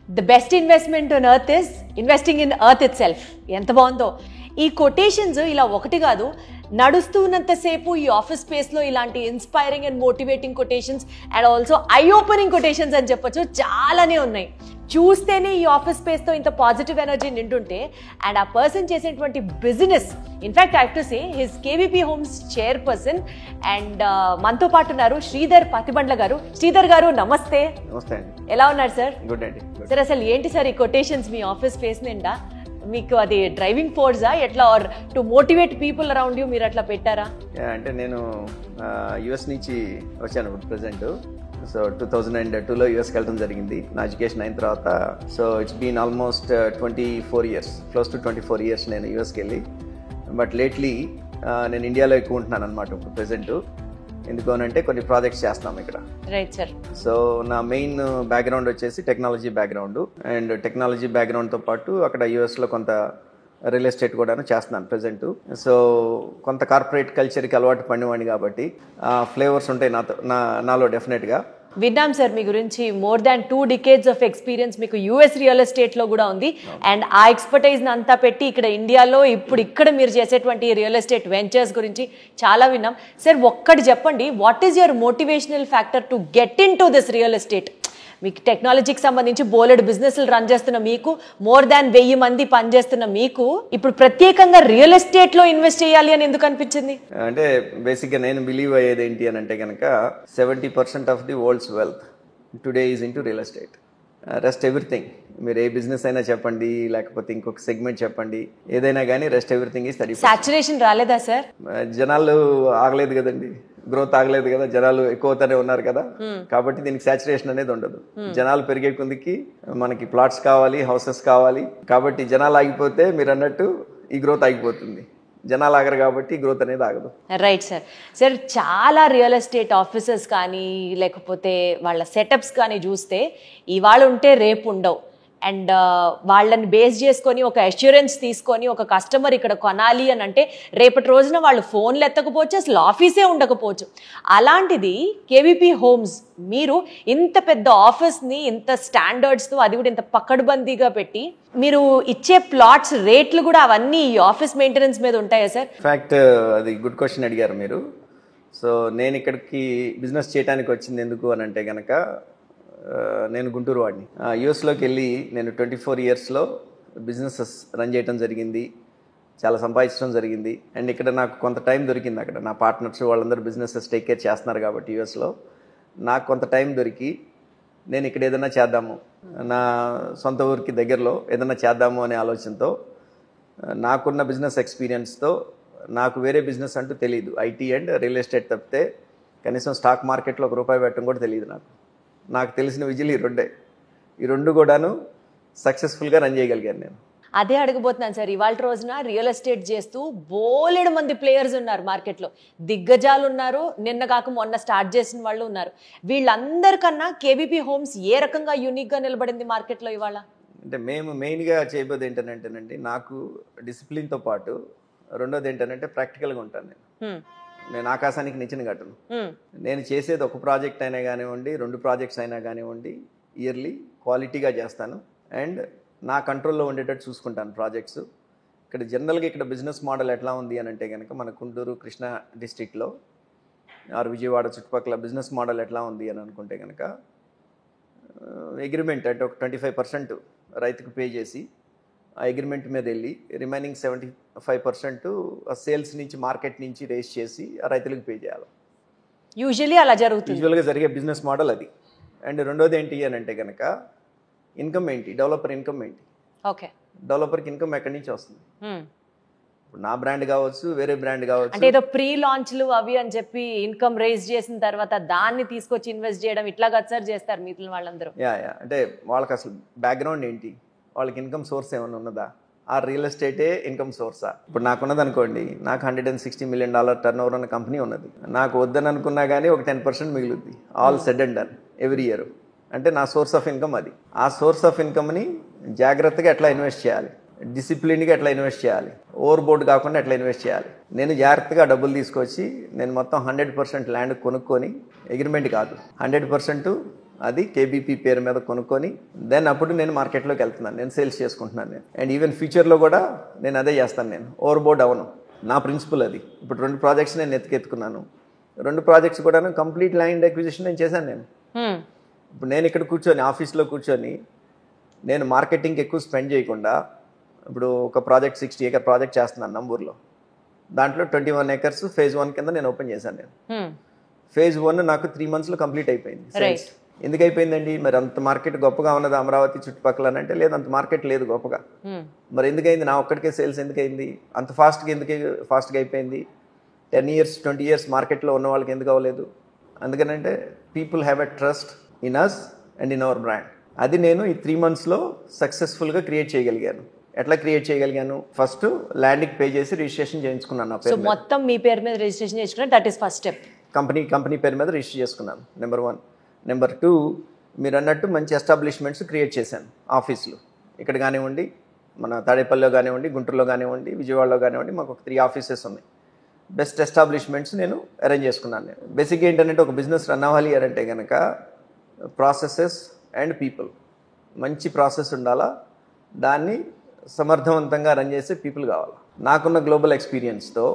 The best investment on earth is investing in earth it self. ఎంత బాగుందో ఈ quotations. ఇలా ఒకటి కాదు, నడుస్తున్నంతసేపు ఈ ఆఫీస్ స్పేస్లో ఇలాంటి inspiring and motivating quotations and also eye opening quotations అని చెప్పొచ్చు చాలానే ఉన్నాయి. చూస్తేనే ఈ ఆఫీస్ స్పేస్తో ఇంత పాజిటివ్ ఎనర్జీ నింటుంటే అండ్ ఆ పర్సన్ చేసేటువంటి business, in fact I have to say his KVP homes chairperson and మనతో పాటు ఉన్నారు శ్రీధర్ పతిబండ్ల గారు. శ్రీధర్ గారు నమస్తే. నమస్తే అండి. ఎలా ఉన్నారు సార్? గుడ్ అండి. సార్ అసలు ఏంటి సార్ ఈ కొటేషన్స్ మీ ఆఫీస్ స్పేస్ నిండా? మీకు అది డ్రైవింగ్ ఫోర్సా ఎట్లా, or to motivate people around you మీరు అట్లా పెట్టారా? అంటే నేను యుఎస్ నుంచి వచ్చాను ఇప్పుడు ప్రెసెంట్. సో 2002లో యుఎస్కి వెళ్ళడం జరిగింది నా ఎడ్యుకేషన్ అయిన తర్వాత. So it's been almost 24 years, close to 24 years నేను యుఎస్కి వెళ్ళి. బట్ లేట్లీ నేను ఇండియాలో ఎక్కువ ఉంటున్నాను అనమాట ఇప్పుడు ప్రెసెంట్. ఎందుకు అంటే కొన్ని ప్రాజెక్ట్స్ చేస్తున్నాం ఇక్కడ. Right sir. సో నా మెయిన్ బ్యాక్గ్రౌండ్ వచ్చేసి టెక్నాలజీ బ్యాక్గ్రౌండ్, అండ్ టెక్నాలజీ బ్యాక్గ్రౌండ్తో పాటు అక్కడ యూఎస్లో కొంత రియల్ ఎస్టేట్ కూడాను చేస్తున్నాను ప్రెసెంట్. సో కొంత కార్పొరేట్ కల్చర్కి అలవాటు పడినవాడిని కాబట్టి ఫ్లేవర్స్ ఉంటాయి నాలో డెఫినెట్గా. విన్నాం సార్ మీ గురించి. More than 2 decades of experience మీకు యూఎస్ రియల్ ఎస్టేట్లో కూడా ఉంది. అండ్ ఆ ఎక్స్పర్టైజ్ని అంతా పెట్టి ఇక్కడ ఇండియాలో ఇక్కడ మీరు చేసేటువంటి రియల్ ఎస్టేట్ వెంచర్స్ గురించి చాలా విన్నాం. సార్ ఒక్కటి చెప్పండి, what is your motivational factor to get in to this real estate? మీకు టెక్నాలజీకి సంబంధించి బోలెడు బిజినెస్లు రన్ చేస్తున్న మీకు, మోర్ దాన్ 1000 మంది పనిచేస్తున్న మీకు ఇప్పుడు ప్రత్యేకంగా రియల్ ఎస్టేట్లో ఇన్వెస్ట్ చేయాలి అని ఎందుకు అనిపించింది? అంటే బేసిక్గా నేను బిలీవ్ అయ్యేది ఏంటి అని అంటే కనుక 70% of the world's wealth today is in to real estate. Rest everything, మీరు ఏ బిజినెస్ అయినా చెప్పండి, లేకపోతే ఇంకొక సెగ్మెంట్ చెప్పండి, ఏదైనా కానీ రెస్ట్ ఎవ్రీథింగ్ ఈజ్ 30%. సాచురేషన్ రాలేదా సార్? జనాలు ఆగలేదు కదండి, గ్రోత్ ఆగలేదు కదా, జనాలు ఎక్కువతోనే ఉన్నారు కదా, కాబట్టి దీనికి సాచురేషన్ అనేది ఉండదు. జనాలు పెరిగే కొందికి మనకి ప్లాట్స్ కావాలి, హౌసెస్ కావాలి. కాబట్టి జనాలు ఆగిపోతే మీరు అన్నట్టు ఈ గ్రోత్ ఆగిపోతుంది. జనాలు ఆగరు కాబట్టి గ్రోత్ అనేది ఆగదు. Right sir. సార్ చాలా రియల్ ఎస్టేట్ ఆఫీసర్స్ కానీ లేకపోతే వాళ్ళ సెటప్స్ కానీ చూస్తే ఇవాళ ఉంటే రేపు ఉండవు. అండ్ వాళ్ళని బేస్ చేసుకొని ఒక అష్యూరెన్స్ తీసుకొని ఒక కస్టమర్ ఇక్కడ కొనాలి అని అంటే రేపటి రోజున వాళ్ళు ఫోన్లు ఎత్తకపోవచ్చు, అసలు ఆఫీసే ఉండకపోవచ్చు. అలాంటిది కేవీపీ హోమ్స్ మీరు ఇంత పెద్ద ఆఫీస్ని ఇంత స్టాండర్డ్స్తో, అది కూడా ఇంత పకడ్బందీగా పెట్టి మీరు ఇచ్చే ప్లాట్స్ రేట్లు కూడా అవన్నీ ఈ ఆఫీస్ మెయింటెనెన్స్ మీద ఉంటాయా సార్? ఇన్ఫ్యాక్ట్ అది గుడ్ క్వశ్చన్ అడిగారు మీరు. సో నేను ఇక్కడికి బిజినెస్ చేయడానికి వచ్చింది ఎందుకు అని అంటే కనుక, నేను గుంటూరు వాడిని. యూఎస్లోకి వెళ్ళి నేను 24 yearsలో బిజినెసెస్ రన్ చేయడం జరిగింది, చాలా సంపాదించడం జరిగింది. అండ్ ఇక్కడ నాకు కొంత టైం దొరికింది. అక్కడ నా పార్ట్నర్స్ వాళ్ళందరూ బిజినెసెస్ టేక్ కేర్ చేస్తున్నారు కాబట్టి యూఎస్లో నాకు కొంత టైం దొరికి నేను ఇక్కడ ఏదైనా చేద్దాము, నా సొంత ఊరికి దగ్గరలో ఏదైనా చేద్దాము అనే ఆలోచనతో, నాకున్న బిజినెస్ ఎక్స్పీరియన్స్తో, నాకు వేరే బిజినెస్ అంటూ తెలియదు, ఐటీ అండ్ రియల్ ఎస్టేట్ తప్పితే కనీసం స్టాక్ మార్కెట్లో ₹1 పెట్టడం కూడా తెలియదు. నాకు తెలిసిన విజులు ఈ రెండు కూడాను సక్సెస్ఫుల్గా రన్ చేయగలిగాను నేను. అదే అడగబోతున్నాను సార్. ఇవాళ రోజున రియల్ ఎస్టేట్ చేస్తూ బోలెడు మంది ప్లేయర్స్ ఉన్నారు మార్కెట్లో, దిగ్గజాలు ఉన్నారు, నిన్న కాక మొన్న స్టార్ట్ చేసిన వాళ్ళు ఉన్నారు. వీళ్ళందరికన్నా కేవీపీ హోమ్స్ ఏ రకంగా యూనిక్గా నిలబడింది మార్కెట్లో ఇవాళ? అంటే మేము మెయిన్గా చేయబోదు ఏంటంటేనండి, నాకు డిసిప్లిన్తో పాటు రెండోది ఏంటంటే ప్రాక్టికల్గా ఉంటాను. నేను ఆకాశానికి నిచ్చెన కట్టను. నేను చేసేది ఒక ప్రాజెక్ట్ అయినా కానివ్వండి, 2 ప్రాజెక్ట్స్ అయినా కానివ్వండి, ఇయర్లీ క్వాలిటీగా చేస్తాను అండ్ నా కంట్రోల్లో ఉండేటట్టు చూసుకుంటాను ప్రాజెక్ట్స్. ఇక్కడ జనరల్గా ఇక్కడ బిజినెస్ మోడల్ ఎట్లా ఉంది అని అంటే కనుక, మన గుంటూరు కృష్ణా డిస్ట్రిక్ట్లో ఆర్ విజయవాడ చుట్టుపక్కల బిజినెస్ మోడల్ ఎట్లా ఉంది అని అనుకుంటే కనుక, అగ్రిమెంట్ అంటే ఒక 25% రైతుకు పే చేసి ఆ అగ్రిమెంట్ మీద వెళ్ళి రిమైనింగ్ 75% సేల్స్ నుంచి, మార్కెట్ నుంచి రేస్ చేసి ఆ రైతులకు పే చేయాలి. యూజువల్లీ అలా జరుగుతుంది, యూజువల్గా జరిగే బిజినెస్ మోడల్ అది. అండ్ రెండోది ఏంటి అని అంటే కనుక, ఇన్కమ్ ఏంటి, డెవలపర్ ఇన్కమ్ ఏంటి. ఓకే, డెవలపర్కి ఇన్కమ్ ఎక్కడి నుంచి వస్తుంది? ఇప్పుడు నా బ్రాండ్ కావచ్చు, వేరే బ్రాండ్ కావచ్చు, అంటే ఏదో ప్రీ లాంచ్లు అవి అని చెప్పి ఇన్కమ్ రేజ్ చేసిన తర్వాత దాన్ని తీసుకొచ్చి ఇన్వెస్ట్ చేయడం, ఇట్లా సార్ చేస్తారు మిగిలిన వాళ్ళందరూ. అంటే వాళ్ళకి అసలు బ్యాక్గ్రౌండ్ ఏంటి, వాళ్ళకి ఇన్కమ్ సోర్స్ ఏమైనా ఉన్నదా, ఆ రియల్ ఎస్టేటే ఇన్కమ్ సోర్సా? ఇప్పుడు నాకున్నది అనుకోండి, నాకు $160 million టర్న్ ఓవర్ అన్న కంపెనీ ఉన్నది. నాకు వద్దని అనుకున్నా కానీ ఒక 10% మిగులుద్ది, all said and done every year. అంటే నా సోర్స్ ఆఫ్ ఇన్కమ్ అది. ఆ సోర్స్ ఆఫ్ ఇన్కమ్ని జాగ్రత్తగా ఎట్లా ఇన్వెస్ట్ చేయాలి, డిసిప్లిన్గా ఎట్లా ఇన్వెస్ట్ చేయాలి, ఓవర్ బోర్డ్ కాకుండా ఎట్లా ఇన్వెస్ట్ చేయాలి. నేను జాగ్రత్తగా డబ్బులు తీసుకొచ్చి నేను మొత్తం 100% ల్యాండ్ కొనుక్కొని, అగ్రిమెంట్ కాదు, 100% అది కేబీపీ పేరు మీద కొనుక్కొని దెన్ అప్పుడు నేను మార్కెట్లోకి వెళ్తున్నాను, నేను సేల్స్ చేసుకుంటున్నాను నేను. అండ్ ఈవెన్ ఫ్యూచర్లో కూడా నేను అదే చేస్తాను, నేను ఓవర్బోర్డ్ అవను. నా ప్రిన్సిపల్ అది. ఇప్పుడు 2 ప్రాజెక్ట్స్ నేను ఎత్తుకెత్తుకున్నాను. 2 ప్రాజెక్ట్స్ కూడా కంప్లీట్ ల్యాండ్ అక్విజిషన్ నేను చేశాను నేను. ఇప్పుడు నేను ఇక్కడ కూర్చొని ఆఫీస్లో కూర్చొని నేను మార్కెటింగ్కి ఎక్కువ స్పెండ్ చేయకుండా ఇప్పుడు ఒక ప్రాజెక్ట్ 60 acre ప్రాజెక్ట్ చేస్తున్నాను నంబూర్లో. దాంట్లో 21 acres phase 1 కింద నేను ఓపెన్ చేశాను నేను. phase 1 నాకు 3 monthsలో కంప్లీట్ అయిపోయింది. ఎందుకు అయిపోయిందండి? మరి అంత మార్కెట్ గొప్పగా ఉన్నది అమరావతి చుట్టుపక్కల అని అంటే లేదు, అంత మార్కెట్ లేదు గొప్పగా. మరి ఎందుకైంది? నా ఒక్కడికే సేల్స్ ఎందుకైంది? అంత ఫాస్ట్గా అయిపోయింది? 10 years 20 years మార్కెట్లో ఉన్న వాళ్ళకి ఎందుకు అవ్వలేదు? అందుకనంటే people have a trust in us and in our brand. అది నేను ఈ 3 monthsలో సక్సెస్ఫుల్గా క్రియేట్ చేయగలిగాను. ఎట్లా క్రియేట్ చేయగలిగాను? ఫస్ట్ ల్యాండ్కి పే చేసి రిజిస్ట్రేషన్ చేయించుకున్నాను నా పేరు. మొత్తం మీ పేరు మీద రిజిస్ట్రేషన్ చేసుకున్నాను, that is first step. Company పేరు మీద రిజిస్టర్ చేసుకున్నాను, నెంబర్ 1. నెంబర్ 2, మీరు అన్నట్టు మంచి ఎస్టాబ్లిష్మెంట్స్ క్రియేట్ చేశాను ఆఫీసులు. ఇక్కడ కానివ్వండి, మన తాడేపల్లిలో కానివ్వండి, గుంటూరులో కానివ్వండి, విజయవాడలో కానివ్వండి, మాకు ఒక 3 offices ఉన్నాయి. బెస్ట్ ఎస్టాబ్లిష్మెంట్స్ నేను అరేంజ్ చేసుకున్నాను నేను. బేసిక్గా ఏంటంటే ఒక బిజినెస్ రన్ అవ్వాలి అంటే కనుక ప్రాసెసెస్ అండ్ పీపుల్, మంచి ప్రాసెస్ ఉండాలా, దాన్ని సమర్థవంతంగా రన్ చేసే పీపుల్ కావాలి. నాకున్న గ్లోబల్ ఎక్స్పీరియన్స్తో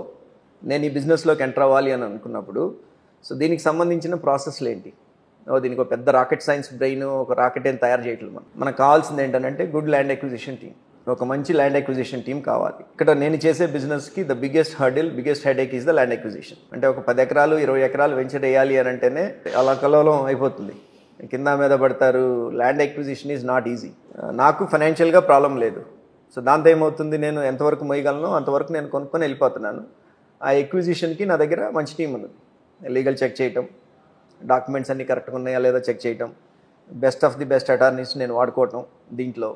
నేను ఈ బిజినెస్లోకి ఎంటర్ అవ్వాలి అని అనుకున్నప్పుడు సో దీనికి సంబంధించిన ప్రాసెస్లు ఏంటి? దీనికి ఒక పెద్ద రాకెట్ సైన్స్ బ్రెయిన్, ఒక రాకెట్ ఏం తయారు చేయట్లేదు. మనకు కావాల్సింది ఏంటంటే గుడ్ ల్యాండ్ అక్విజిషన్ టీమ్, ఒక మంచి ల్యాండ్ అక్విజిషన్ టీం కావాలి. ఇక్కడ నేను చేసే బిజినెస్కి the biggest headache is the land acquisition. అంటే ఒక 10 acres 20 acres వెంచర్ వేయాలి అని అంటేనే అలా కలవలం అయిపోతుంది, కింద మీద పడతారు. Land acquisition is not easy. నాకు ఫైనాన్షియల్గా ప్రాబ్లం లేదు. సో దాంతో ఏమవుతుంది, నేను ఎంతవరకు మోయగలను అంతవరకు నేను కొనుక్కొని వెళ్ళిపోతున్నాను. ఆ ఎక్విజిషన్కి నా దగ్గర మంచి టీం ఉంది. లీగల్ చెక్ చేయటం, డాక్యుమెంట్స్ అన్నీ కరెక్ట్గా ఉన్నాయా లేదా చెక్ చేయటం, best of the best attorneys నేను వాడుకోవటం. దీంట్లో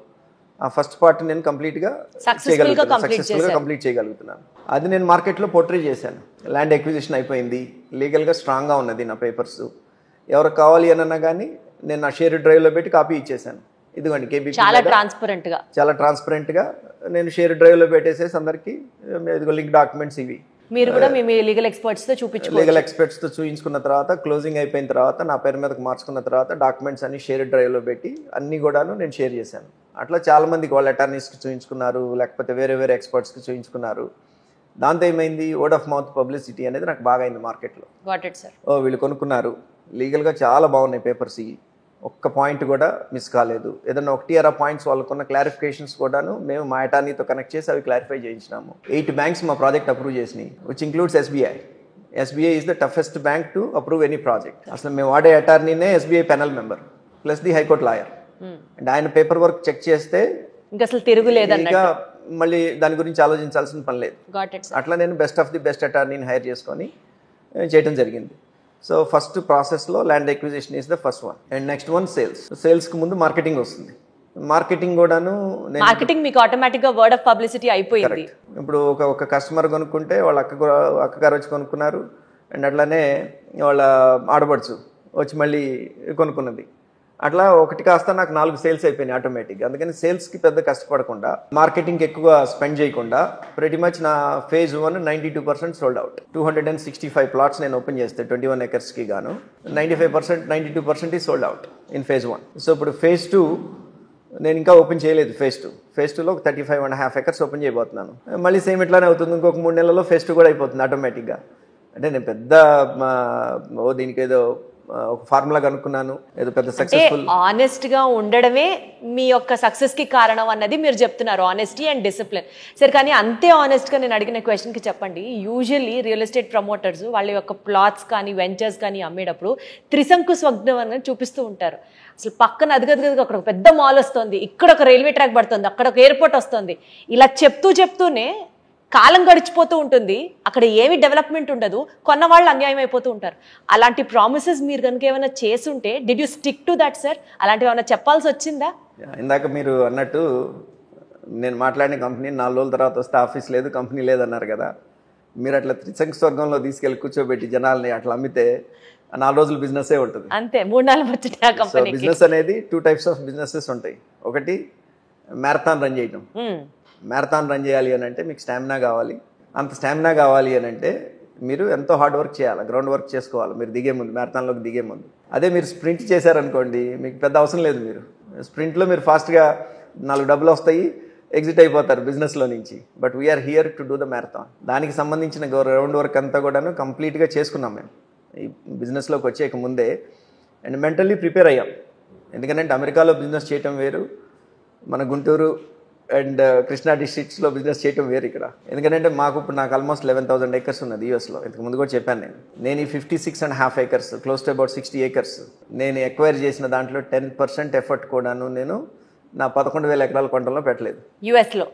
ఆ ఫస్ట్ పార్ట్ నేను కంప్లీట్గా సక్సెస్ఫుల్గా కంప్లీట్ చేయగలుగుతున్నాను. అది నేను మార్కెట్లో పోర్ట్రే చేశాను. ల్యాండ్ ఎక్విజిషన్ అయిపోయింది, లీగల్గా స్ట్రాంగ్గా ఉన్నది నా పేపర్స్. ఎవరికి కావాలి అనన్నా కానీ నేను నా షేర్ డ్రైవ్లో పెట్టి కాపీ ఇచ్చేసాను. ఇదిగోండి కేబీపీ చాలా ట్రాన్స్పరెంట్గా నేను షేర్ డ్రైవ్లో పెట్టేసేసి అందరికీ ఇదిగో లింక్ డాక్యుమెంట్స్ ఇవి మీరు కూడా మీ లీగల్ ఎక్స్పర్ట్స్తో చూపించుకున్న తర్వాత క్లోజింగ్ అయిపోయిన తర్వాత నా పేరు మీదకి మార్చుకున్న తర్వాత డాక్యుమెంట్స్ అన్ని షేర్ డ్రైవ్లో పెట్టి అన్నీ కూడాను నేను షేర్ చేశాను. అట్లా చాలామందికి వాళ్ళ అటార్నీస్కి చూపించుకున్నారు, లేకపోతే వేరే ఎక్స్పర్ట్స్కి చూపించుకున్నారు. దాంతో ఏమైంది, వర్డ్ ఆఫ్ మౌత్ పబ్లిసిటీ అనేది నాకు బాగా అయింది మార్కెట్లో. వీళ్ళు కొనుక్కున్నారు, లీగల్గా చాలా బాగున్నాయి పేపర్స్, ఇవి ఒక్క పాయింట్ కూడా మిస్ కాలేదు. ఏదన్నా 1 పాయింట్స్ వాళ్ళకున్న క్లారిఫికేషన్స్ కూడాను మేము మా అటార్నీతో కనెక్ట్ చేసి అవి క్లారిఫై చేయించినాము. 8 banks మా ప్రాజెక్ట్ అప్రూవ్ చేసినాయి, which includes SBI. SBI is the toughest bank to approve any project. అసలు మేము వాడే అటార్నీనే SBI penal member plus the high court lawyer. And ఆయన పేపర్ వర్క్ చెక్ చేస్తే ఇంకా అసలు తిరుగులేదు, ఇంకా మళ్ళీ దాని గురించి ఆలోచించాల్సిన పని లేదు. అట్లా నేను బెస్ట్ ఆఫ్ ది బెస్ట్ అటార్నీని హైర్ చేసుకొని చేయడం జరిగింది. సో ఫస్ట్ ప్రాసెస్లో land acquisition is the first one. And next one సేల్స్కి ముందు మార్కెటింగ్ వస్తుంది. మార్కెటింగ్ కూడాను మీకు ఆటోమేటిక్గా వర్డ్ ఆఫ్ పబ్లిసిటీ అయిపోయింది. ఇప్పుడు ఒక కస్టమర్ కొనుక్కుంటే వాళ్ళ అక్కగారు వచ్చి కొనుక్కున్నారు, అండ్ అట్లానే వాళ్ళ ఆడపడుచు వచ్చి మళ్ళీ కొనుక్కున్నది. అట్లా ఒకటి కాస్త నాకు 4 సేల్స్ అయిపోయినాయి ఆటోమేటిక్గా. అందుకని సేల్స్కి పెద్ద కష్టపడకుండా, మార్కెటింగ్కి ఎక్కువ స్పెండ్ చేయకుండా ప్రతి మచ్ నా phase 1 92% సోల్డ్ అవుట్. 265 plots నేను ఓపెన్ చేస్తే 21 acresకి గాను 92% ఈ sold out in phase 1. So ఇప్పుడు phase 2 నేను ఇంకా ఓపెన్ చేయలేదు. phase 2లో 35.5 acres ఓపెన్ చేయబోతున్నాను. మళ్ళీ సేమ్ ఇట్లానే అవుతుంది, ఇంకొక 3 నెలల్లో phase 2 కూడా అయిపోతుంది ఆటోమేటిక్గా. అంటే నేను పెద్ద దీనికి ఏదో ఒక ఫార్ములా కనుక్కున్నాను, ఏదో పెద్ద సక్సెస్ఫుల్. ఆనెస్ట్ గా ఉండడమే మీ యొక్క సక్సెస్ కి కారణం అన్నది మీరు చెప్తున్నారు, ఆనెస్టీ అండ్ డిసిప్లిన్. సరే, కానీ అంతే ఆనెస్ట్ గా నేను అడిగిన క్వశ్చన్ కి చెప్పండి. యూజువల్లీ రియల్ ఎస్టేట్ ప్రమోటర్స్ వాళ్ళ యొక్క ప్లాట్స్ కానీ వెంచర్స్ కానీ అమ్మేటప్పుడు త్రిశంకు స్వగ్నం చూపిస్తూ ఉంటారు. అసలు పక్కన అదిగదిగా అక్కడ ఒక పెద్ద మాల్ వస్తుంది, ఇక్కడ ఒక రైల్వే ట్రాక్ పడుతుంది, అక్కడ ఒక ఎయిర్పోర్ట్ వస్తుంది, ఇలా చెప్తూనే కాలం గడిచిపోతూ ఉంటుంది, అక్కడ ఏమి డెవలప్మెంట్ ఉండదు, కొన్న వాళ్ళు అన్యాయం అయిపోతూ ఉంటారు. అలాంటి ప్రామిసెస్ మీరు కనుక ఏమైనా చేసుంటే did you stick to that sir? అలాంటివి ఏమైనా చెప్పాల్సి వచ్చిందా? ఇందాక మీరు అన్నట్టు నేను మాట్లాడిన కంపెనీ 4 రోజుల తర్వాత వస్తే ఆఫీస్ లేదు, కంపెనీ లేదన్నారు కదా. మీరు అట్లా త్రిశంకు స్వర్గంలో తీసుకెళ్ళి కూర్చోబెట్టి జనాల్ని అట్లా అమ్మితే 4 రోజులు బిజినెస్ ఉంటుంది. అంతే, 3-4 వచ్చి బిజినెస్ అనేది 2 types ఆఫ్ బిజినెసెస్ ఉంటాయి. ఒకటి మ్యారథాన్ రన్ చేయటం. మ్యారథాన్ రన్ చేయాలి అని అంటే మీకు స్టామినా కావాలి. అంత స్టామినా కావాలి అని అంటే మీరు ఎంతో హార్డ్ వర్క్ చేయాలి, గ్రౌండ్ వర్క్ చేసుకోవాలి మీరు దిగే ముందు, మ్యారథాన్లోకి దిగే ముందు. అదే మీరు స్ప్రింట్ చేశారనుకోండి, మీకు పెద్ద అవసరం లేదు. మీరు స్ప్రింట్లో మీరు ఫాస్ట్గా 4 డబ్బులు వస్తాయి, ఎగ్జిట్ అయిపోతారు బిజినెస్లో నుంచి. But we're here to do the marathon. దానికి సంబంధించిన గ్రౌండ్ వర్క్ అంతా కూడాను కంప్లీట్గా చేసుకున్నాం మేము ఈ బిజినెస్లోకి వచ్చేక ముందే. అండ్ మెంటల్లీ ప్రిపేర్ అయ్యాం. ఎందుకంటే అమెరికాలో బిజినెస్ చేయటం వేరు, మన గుంటూరు అండ్ కృష్ణా డిస్ట్రిక్ట్స్లో బిజినెస్ చేయటం వేరు ఇక్కడ. ఎందుకంటే నాకు ఆల్మోస్ట్ 11,000 acres ఉన్నది యూఎస్లో. ఇంతకు ముందు కూడా చెప్పాను నేను ఈ 56.5 acres, close to about 60 acres నేను ఎక్వైర్ చేసిన దాంట్లో 10% ఎఫర్ట్ కూడాను నేను నా 11,000 ఎకరాల కొండలో పెట్టలేదు యూఎస్లో.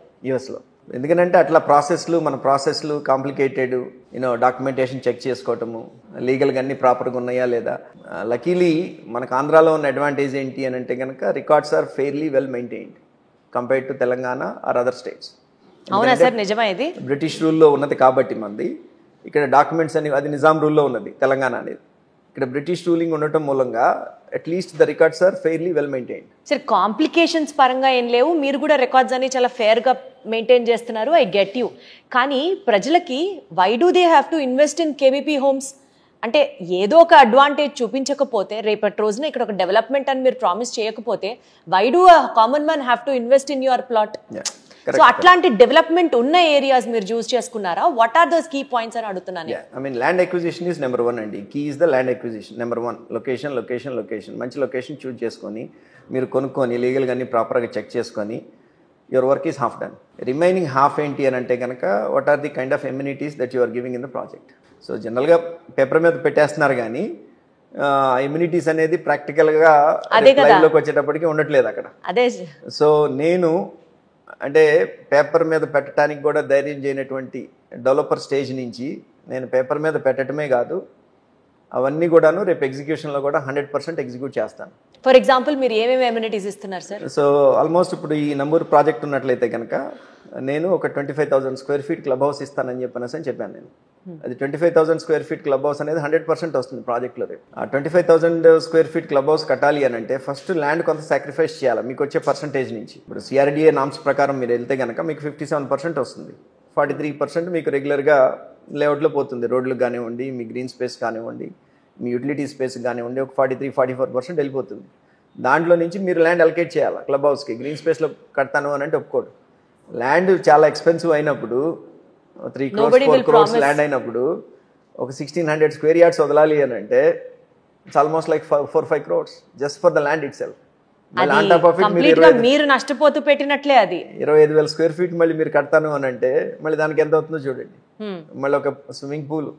ఎందుకంటే అట్లా మన ప్రాసెస్లు కాంప్లికేటెడ్, డాక్యుమెంటేషన్ చెక్ చేసుకోవటము, లీగల్గా అన్ని ప్రాపర్గా ఉన్నాయా లేదా. లకీలీ మనకు ఆంధ్రాలో ఉన్న అడ్వాంటేజ్ ఏంటి అని అంటే కనుక records are fairly well maintained compared to Telangana or other states. అవునా సార్, నిజమా ఇది? బ్రిటిష్ రూల్లో ఉన్నది కాబట్టి మంది ఇక్కడ డాక్యుమెంట్స్ అని, అది నిజాం రూల్లో ఉన్నది తెలంగాణ అనేది. ఇక్కడ బ్రిటిష్ రూలింగ్ ఉండటం మూలంగా at least the records are fairly well maintained. Sir complications పరంగా ఏం లేవు, మీరు కూడా రికార్డ్స్ అన్ని చాలా ఫేర్గా మెయింటైన్ చేస్తున్నారు, ఐ గెట్ యూ. కానీ ప్రజలకి why do they have to invest in KVP homes? అంటే ఏదో ఒక అడ్వాంటేజ్ చూపించకపోతే, రేపటి రోజున ఇక్కడ ఒక డెవలప్మెంట్ అని మీరు ప్రామిస్ చేయకపోతే, why do common man have to invest in your plot? So అట్లాంటి డెవలప్మెంట్ ఉన్న ఏరియాస్ మీరు చూస్ చేసుకున్నారా? What are those key points అని అడుగుతున్నాను. I mean land acquisition is number 1 అండి. Key is the land acquisition. Number 1 location. మంచి location choose చేసుకొని మీరు కొనుక్కొని లీగల్గా అన్ని ప్రాపర్గా చెక్ చేసుకొని your work is half done. Remaining half ఏంటి అని అంటే కనుక what are the kind of amenities that you are giving in the project. So జనరల్గా పేపర్ మీద పెట్టేస్తున్నారు కానీ ఇమ్యూనిటీస్ అనేది ప్రాక్టికల్గా లైవ్లోకి వచ్చేటప్పటికి ఉండట్లేదు అక్కడ. సో నేను అంటే పేపర్ మీద పెట్టడానికి కూడా ధైర్యం చేయనటువంటి డెవలపర్ స్టేజ్ నుంచి నేను పేపర్ మీద పెట్టడమే కాదు, అవన్నీ కూడాను రేపు ఎగ్జిక్యూషన్లో కూడా 100% ఎగ్జిక్యూట్ చేస్తాను. ఫర్ ఎగ్జాంపుల్ మీరు ఏమేమి ఎమ్యూనిటీస్ ఇస్తున్నారు సార్? సో ఆల్మోస్ట్ ఇప్పుడు ఈ నంబూరు ప్రాజెక్ట్ ఉన్నట్లయితే కనుక నేను ఒక 25,000 square feet క్లబ్ హౌస్ ఇస్తానని చెప్పాను నేను. అది 25,000 square feet క్లబ్ హౌస్ అనేది 100% వస్తుంది ప్రాజెక్ట్లో. ఆ 25,000 square feet క్లబ్ హౌస్ కట్టాలి అని అంటే ఫస్ట్ ల్యాండ్ కొంత సాక్రిఫైస్ చేయాలి మీకు వచ్చే పర్సంటేజ్ నుంచి. ఇప్పుడు సిఆర్డిఏ నామ్స్ ప్రకారం మీరు వెళ్తే కనుక మీకు 57% వస్తుంది. 43% మీకు రెగ్యులర్గా లేఅవుట్లో పోతుంది. రోడ్లకు కానివ్వండి, మీ గ్రీన్ స్పేస్ కానివ్వండి, మీ యూటిలిటీ స్పేస్ కానివ్వండి, ఒక 43-44% వెళ్ళిపోతుంది. దాంట్లో నుంచి మీరు ల్యాండ్ అలొకేట్ చేయాలి క్లబ్ హౌస్కి. గ్రీన్ స్పేస్లో కడతాను అని అంటే ఒప్పుకోడు. ల్యాండ్ చాలా ఎక్స్పెన్సివ్ అయినప్పుడు 3 crores 4 crores ల్యాండ్ అయినప్పుడు ఒక 1,600 square yards వదలాలి అని అంటే it's almost like 4-5 crores just for the land it self. మీరు నష్టపోతూ పెట్టినట్లే. అది 25,000 square feet మళ్ళీ మీరు కడతాను అని అంటే మళ్ళీ దానికి ఎంత అవుతుందో చూడండి. మళ్ళీ ఒక స్విమ్మింగ్ పూల్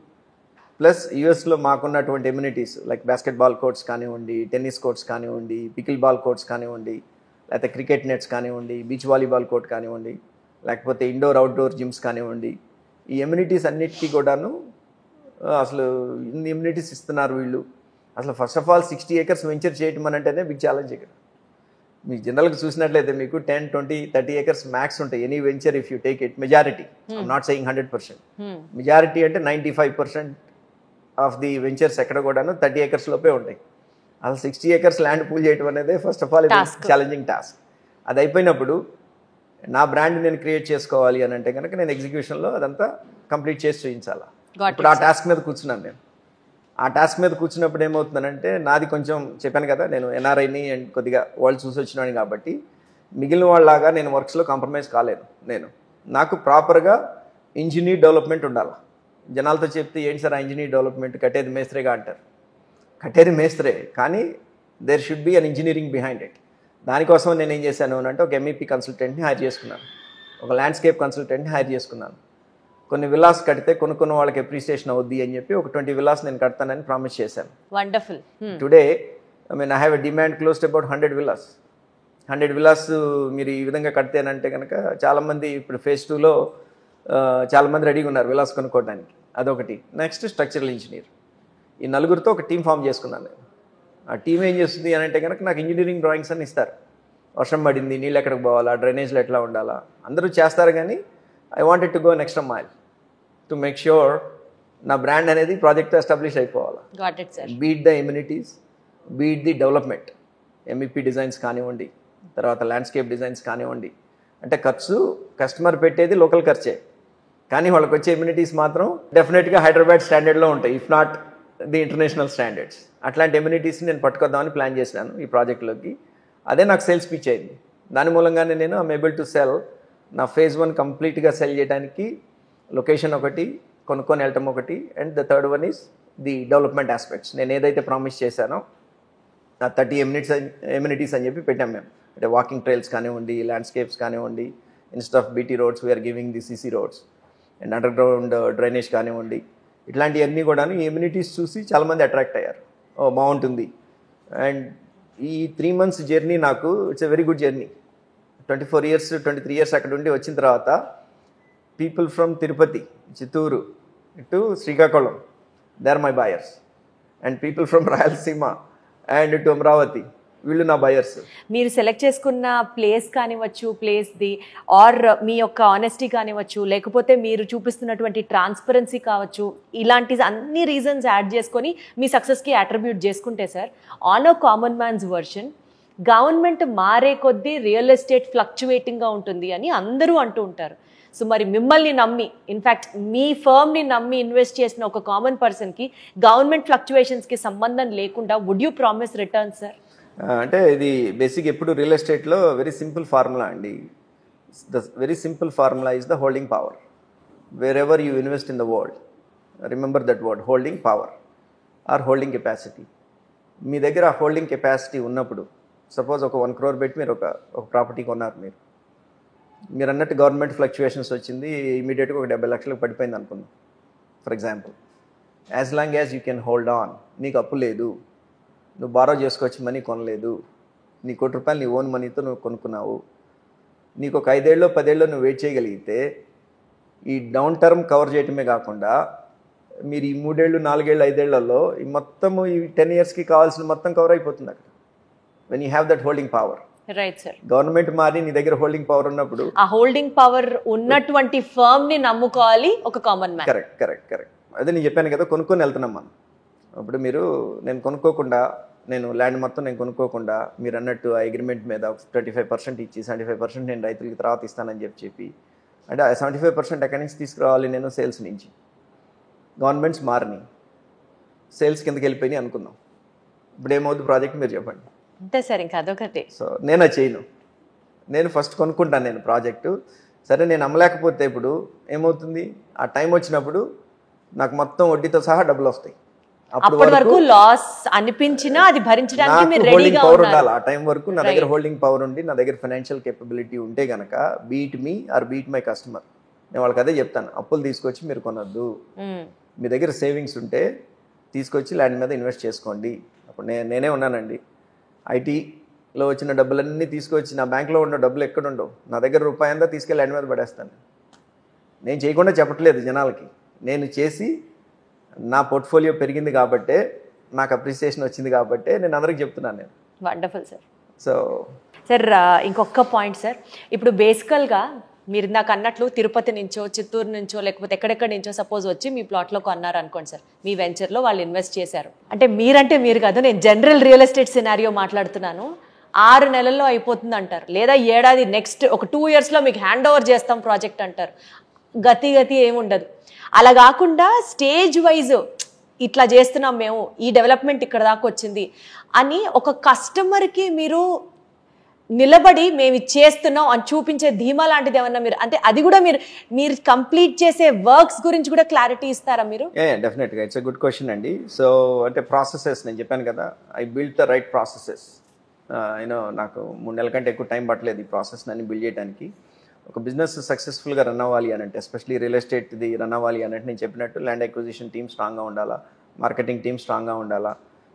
ప్లస్ యూఎస్లో మాకున్నటువంటి ఎమ్యూనిటీస్ లైక్ బాస్కెట్బాల్ కోర్ట్స్ కానివ్వండి, టెన్నిస్ కోర్ట్స్ కానివ్వండి, పికిల్ బాల్ కోర్ట్స్ కానివ్వండి, లేకపోతే క్రికెట్ నెట్స్ కానివ్వండి, బీచ్ వాలీబాల్ కోర్ట్ కానివ్వండి, లేకపోతే ఇండోర్ అవుట్డోర్ జిమ్స్ కానివ్వండి, ఈ ఎమ్యూనిటీస్ అన్నిటికీ కూడాను అసలు ఇన్ని ఎమ్యూనిటీస్ ఇస్తున్నారు వీళ్ళు. అసలు first of all 60 acres venture చేయటం అని అంటేనే బిగ్ ఛాలెంజ్ ఇక్కడ. మీకు జనరల్గా చూసినట్లయితే మీకు 10, 20, 30 acres మ్యాక్స్ ఉంటాయి any venture if you take it. Majority, I'm not saying 100%, majority అంటే 95% ఆఫ్ ది వెంచర్స్ ఎక్కడ కూడాను 30 acres లోపే ఉంటాయి. అసలు 60 acres ల్యాండ్ పూల్ చేయడం అనేది first of all challenging task. అది అయిపోయినప్పుడు నా బ్రాండ్ నేను క్రియేట్ చేసుకోవాలి అని అంటే కనుక నేను ఎగ్జిక్యూషన్లో అదంతా కంప్లీట్ చేసి చూపించాలి. ఇప్పుడు ఆ టాస్క్ మీద కూర్చున్నాను నేను. ఆ టాస్క్ మీద కూర్చున్నప్పుడు ఏమవుతుందంటే నాది కొంచెం చెప్పాను కదా, నేను ఎన్ఆర్ఐని అండ్ కొద్దిగా వరల్డ్ చూసి వచ్చినాను కాబట్టి మిగిలిన వాళ్ళలాగా నేను వర్క్స్లో కాంప్రమైజ్ కాలేను. నాకు ప్రాపర్గా ఇంజనీర్ డెవలప్మెంట్ ఉండాలి. జనాలతో చెప్తే ఏంటి సార్ ఆ ఇంజనీర్ డెవలప్మెంట్, కట్టేది మేస్త్రేగా అంటారు. కట్టేది మేస్త్రే, కానీ there should be an engineering behind it. దానికోసం నేను ఏం చేశాను అంటే ఒక MEP కన్సల్టెంట్ని హైర్ చేసుకున్నాను, ఒక ల్యాండ్స్కేప్ కన్సల్టెంట్ని హైర్ చేసుకున్నాను. కొన్ని విల్లాస్ కడితే కొన్ని వాళ్ళకి అప్రిసియేషన్ అవుద్ది అని చెప్పి ఒక 20 villas నేను కడతానని ప్రామిస్ చేశాను. Wonderful. Today I have a demand close to about 100 villas. 100 villas మీరు ఈ విధంగా కడితేనంటే కనుక చాలామంది ఇప్పుడు phase 2లో చాలామంది రెడీగా ఉన్నారు విల్లాస్ కొనుక్కోవడానికి. అదొకటి. Next structural engineer. ఈ నలుగురితో ఒక టీం ఫామ్ చేసుకున్నాను నేను. ఆ టీం ఏం చేస్తుంది అని అంటే కనుక నాకు ఇంజనీరింగ్ డ్రాయింగ్స్ అని ఇస్తారు. వర్షం పడింది, నీళ్ళు ఎక్కడికి పోవాలా, డ్రైనేజ్లో ఎట్లా ఉండాలా, అందరూ చేస్తారు. కానీ I wanted to go next mile to make sure నా బ్రాండ్ అనేది ప్రాజెక్ట్ ఎస్టాబ్లిష్ అయిపోవాలి. Beat the immunities, beat the development. MEP designs కానివ్వండి, తర్వాత ల్యాండ్స్కేప్ డిజైన్స్ కానివ్వండి. అంటే ఖర్చు కస్టమర్ పెట్టేది లోకల్ ఖర్చే, కానీ వాళ్ళకి వచ్చే ఎమ్యూనిటీస్ మాత్రం డెఫినెట్గా హైదరాబాద్ స్టాండర్డ్లో ఉంటాయి, if not the international standards. అట్లాంటి ఎమ్యూనిటీస్ని నేను పట్టుకొద్దామని ప్లాన్ చేసినాను ఈ ప్రాజెక్ట్లోకి. అదే నాకు సేల్స్ పిచ్ అయింది. దాని మూలంగానే నేను ఐమ్ ఏబుల్ టు సెల్. నా phase 1 కంప్లీట్గా సెల్ చేయడానికి లొకేషన్ ఒకటి, కొనుక్కొని వెళ్ళటం ఒకటి, and the third one is the development aspects. నేను ఏదైతే ప్రామిస్ చేశానో ఆ 30 ఎమ్యూనిటీస్ అని చెప్పి పెట్టాం మేము. అంటే వాకింగ్ ట్రైల్స్ కానివ్వండి, ల్యాండ్స్కేప్స్ కానివ్వండి, instead of BT roads we're giving the CC roads, and underground drainage కానివ్వండి, ఇట్లాంటివన్నీ కూడా ఈ ఎమ్యూనిటీస్ చూసి చాలామంది అట్రాక్ట్ అయ్యారు. ఓ బాగుంటుంది. అండ్ ఈ 3 months జర్నీ నాకు it's a very good journey. 24 years 23 years అక్కడ ఉండి వచ్చిన తర్వాత people from Tirupati, Chittoor to Srikakulam, they are my buyers. And people from Rayalaseema and to Amaravati, వీళ్ళు నా బయర్స్. మీరు సెలెక్ట్ చేసుకున్న ప్లేస్ కానివ్వచ్చు, ప్లేస్ది ఆర్ మీ యొక్క ఆనెస్టీ కానివ్వచ్చు, లేకపోతే మీరు చూపిస్తున్నటువంటి ట్రాన్స్పరెన్సీ కావచ్చు, ఇలాంటి అన్ని రీజన్స్ యాడ్ చేసుకొని మీ సక్సెస్కి అట్రిబ్యూట్ చేసుకుంటే sir, on a common man's version, government మారే కొద్దీ రియల్ ఎస్టేట్ ఫ్లక్చువేటింగ్గా ఉంటుంది అని అందరూ అంటూ ఉంటారు. సో మరి మిమ్మల్ని నమ్మి, ఇన్ఫ్యాక్ట్ మీ ఫర్మ్ని నమ్మి ఇన్వెస్ట్ చేసిన ఒక కామన్ పర్సన్కి గవర్నమెంట్ ఫ్లక్చువేషన్స్కి సంబంధం లేకుండా would you promise return sir? అంటే ఇది బేసిక్ ఎప్పుడు రియల్ ఎస్టేట్లో వెరీ సింపుల్ ఫార్ములా అండి. The very simple formula is the holding power. Wherever you invest in the world, remember that word, holding power or holding capacity. మీ దగ్గర ఆ holding capacity ఉన్నప్పుడు, suppose ఒక 1 crore పెట్టి మీరు ఒక ప్రాపర్టీ కొన్నారు, మీరు అన్నట్టు గవర్నమెంట్ ఫ్లక్చువేషన్స్ వచ్చింది, ఇమీడియట్గా ఒక 70 లక్షలకు పడిపోయింది అనుకుందాం for example. As long as you can hold on, నీకు అప్పు లేదు, నువ్వు బారో చేసుకోవచ్చు, మనీ కొనలేదు, నీ ₹1 కోటి నీ ఓన్ మనీతో నువ్వు కొనుక్కున్నావు, నీకు ఒక 5 ఏళ్ళలో 10 ఏళ్ళలో నువ్వు వెయిట్ చేయగలిగితే ఈ డౌన్ టర్మ్ కవర్ చేయటమే కాకుండా మీరు ఈ 3 ఏళ్ళు 4 ఏళ్ళు 5 ఏళ్లలో ఈ మొత్తము ఈ 10 yearsకి కావాల్సిన మొత్తం కవర్ అయిపోతుంది అక్కడ, when you have that holding power. Right sir. Government మారి నీ దగ్గర హోల్డింగ్ పవర్ ఉన్నప్పుడు ఆ హోల్డింగ్ పవర్ ఉన్నటువంటి ఫర్మ్ ని నమ్ముకోవాలి ఒక common man. Correct correct correct. అదే నేను చెప్పాను కదా, కొనుక్కొని వెళ్తున్నాం మనం. అప్పుడు మీరు నేను కొనుక్కోకుండా, నేను ల్యాండ్ మొత్తం నేను కొనుక్కోకుండా, మీరు అన్నట్టు ఆ అగ్రిమెంట్ మీద 25% ఇచ్చి 75% నేను రైతులకి తర్వాత ఇస్తానని చెప్పి, అంటే ఆ 75% ఎక్కడి నుంచి తీసుకురావాలి నేను? సేల్స్ నుంచి. గవర్నమెంట్స్ మారినాయి, సేల్స్ కిందకి వెళ్ళిపోయినాయి అనుకుందాం. ఇప్పుడు ఏమవుతుంది ప్రాజెక్ట్ మీరు చెప్పండి. అంతే సార్, ఇంకా అదొకటి. సో నేను అది చేయను, నేను ఫస్ట్ కొనుక్కుంటాను నేను ప్రాజెక్టు. సరే నేను అమ్మలేకపోతే ఇప్పుడు ఏమవుతుంది, ఆ టైం వచ్చినప్పుడు నాకు మొత్తం వడ్డీతో సహా డబ్బులు వస్తాయి. అప్పటి వరకు లాస్ అనిపించినా అది భరించడానికి మీరు రెడీగా పవర్ ఉండాలి. ఆ టైం వరకు నా దగ్గర హోల్డింగ్ పవర్ ఉండి, నా దగ్గర ఫైనాన్షియల్ కేపబిలిటీ ఉంటే గనక, be it me or be it my customer, నేను వాళ్ళకి అదే చెప్తాను, అప్పులు తీసుకొచ్చి మీరు కొనొద్దు, మీ దగ్గర సేవింగ్స్ ఉంటే తీసుకొచ్చి ల్యాండ్ మీద ఇన్వెస్ట్ చేసుకోండి. అప్పుడు నేనే ఉన్నానండి, ఐటీలో వచ్చిన డబ్బులన్నీ తీసుకొచ్చి, నా బ్యాంక్లో ఉన్న డబ్బులు ఎక్కడ ఉండవు, నా దగ్గర రూపాయి అంతా తీసుకెళ్ళి ల్యాండ్ మీద పడేస్తాను. నేను చేయకుండా చెప్పట్లేదు జనాలకి, నేను చేసి నా పోర్ట్ఫోలియో పెరిగింది కాబట్టే, నాకు అప్రిసియేషన్ వచ్చింది కాబట్టే నేను అందరికి చెప్తున్నాను నేను. Wonderful sir. సో సార్ ఇంకొక పాయింట్ సార్, ఇప్పుడు బేసికల్గా మీరు నాకు అన్నట్లు తిరుపతి నుంచో, చిత్తూరు నుంచో, లేకపోతే ఎక్కడెక్కడి నుంచో సపోజ్ వచ్చి మీ ప్లాట్లో కొన్నారు అనుకోండి సార్, మీ వెంచర్లో వాళ్ళు ఇన్వెస్ట్ చేశారు అంటే, మీరంటే మీరు కాదు, నేను జనరల్ రియల్ ఎస్టేట్ సినారియో మాట్లాడుతున్నాను. 6 నెలల్లో అయిపోతుంది అంటారు, లేదా ఏడాది, నెక్స్ట్ ఒక 2 yearsలో మీకు హ్యాండ్ ఓవర్ చేస్తాం ప్రాజెక్ట్ అంటారు. గతి ఏముండదు. అలా కాకుండా స్టేజ్ వైజ్ ఇట్లా చేస్తున్నాం మేము, ఈ డెవలప్మెంట్ ఇక్కడ దాకా వచ్చింది అని ఒక కస్టమర్కి మీరు నిలబడి మేము ఇది చేస్తున్నాం అని చూపించే ధీమా లాంటిది ఏమన్నా మీరు, అంటే అది కూడా మీరు కంప్లీట్ చేసే వర్క్స్ గురించి కూడా క్లారిటీ ఇస్తారా మీరు? డెఫినెట్గా, ఇట్స్ ఎ గుడ్ క్వశ్చన్ అండి. సో అంటే ప్రాసెసెస్ నేను చెప్పాను కదా, I build the right processes. నాకు 3 నెలల కంటే ఎక్కువ టైం పట్టలేదు ఈ ప్రాసెస్ అన్ని బిల్డ్ చేయడానికి. ఒక బిజినెస్ సక్సెస్ఫుల్గా రన్ అవ్వాలి అని అంటే, ఎస్పెషలీ రియల్ ఎస్టేట్ది రన్ అవ్వాలి అని అంటే, నేను చెప్పినట్టు ల్యాండ్ అక్విజిషన్ టీమ్ స్ట్రాంగ్గా ఉండాలా, మార్కెటింగ్ టీమ్ స్ట్రాంగ్గా ఉండాలా,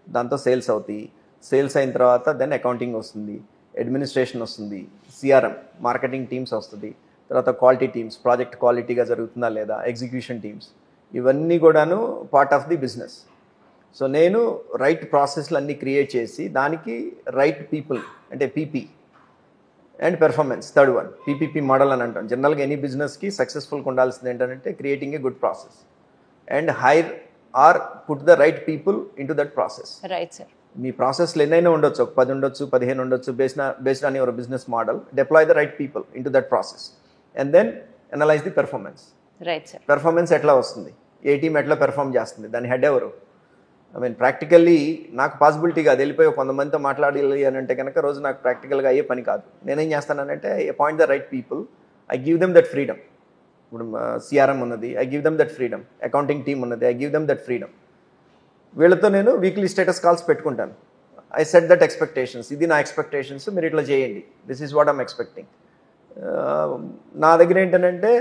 దాంతో సేల్స్ అవుతాయి. సేల్స్ అయిన తర్వాత దెన్ అకౌంటింగ్ వస్తుంది, అడ్మినిస్ట్రేషన్ వస్తుంది, సిఆర్ఎం మార్కెటింగ్ టీమ్స్ వస్తుంది, తర్వాత క్వాలిటీ టీమ్స్, ప్రాజెక్ట్ క్వాలిటీగా జరుగుతుందా లేదా, ఎగ్జిక్యూషన్ టీమ్స్, ఇవన్నీ కూడాను part of the business. So నేను రైట్ ప్రాసెస్లు అన్నీ క్రియేట్ చేసి, దానికి రైట్ పీపుల్ అంటే PP and performance, third one PPP model అని అంటాం. జనరల్గా ఎనీ బిజినెస్కి సక్సెస్ఫుల్గా ఉండాల్సింది ఏంటంటే creating a good process and hire or put the right people into that process. Right sir. మీ ప్రాసెస్లు ఎన్నైనా ఉండొచ్చు, ఒక 10 ఉండొచ్చు, 15 ఉండొచ్చు, based on your business model. Deploy the right people into that process and then analyse the performance. Right sir. Performance ఎట్లా వస్తుంది, ఏ team ఎట్లా పెర్ఫామ్ చేస్తుంది, దాని హెడ్ ఎవరు. ఐ మీన్ ప్రాక్టికల్లీ నాకు పాసిబిలిటీగా అది వెళ్ళిపోయి కొంతమందితో మాట్లాడాలి అని అంటే కనుక రోజు నాకు ప్రాక్టికల్గా అయ్యే పని కాదు. నేనేం చేస్తానంటే appoint the right people, I give them that freedom. ఇప్పుడు సిఆర్ఎం ఉన్నది, I give them that freedom. Accounting team ఉన్నది, I give them that freedom. వీళ్ళతో నేను వీక్లీ స్టేటస్ కాల్స్ పెట్టుకుంటాను. ఐ సెట్ దట్ ఎక్స్పెక్టేషన్స్, ఇది నా ఎక్స్పెక్టేషన్స్, మీరు ఇట్లా చేయండి, this is what I'm expecting. నా దగ్గర ఏంటంటే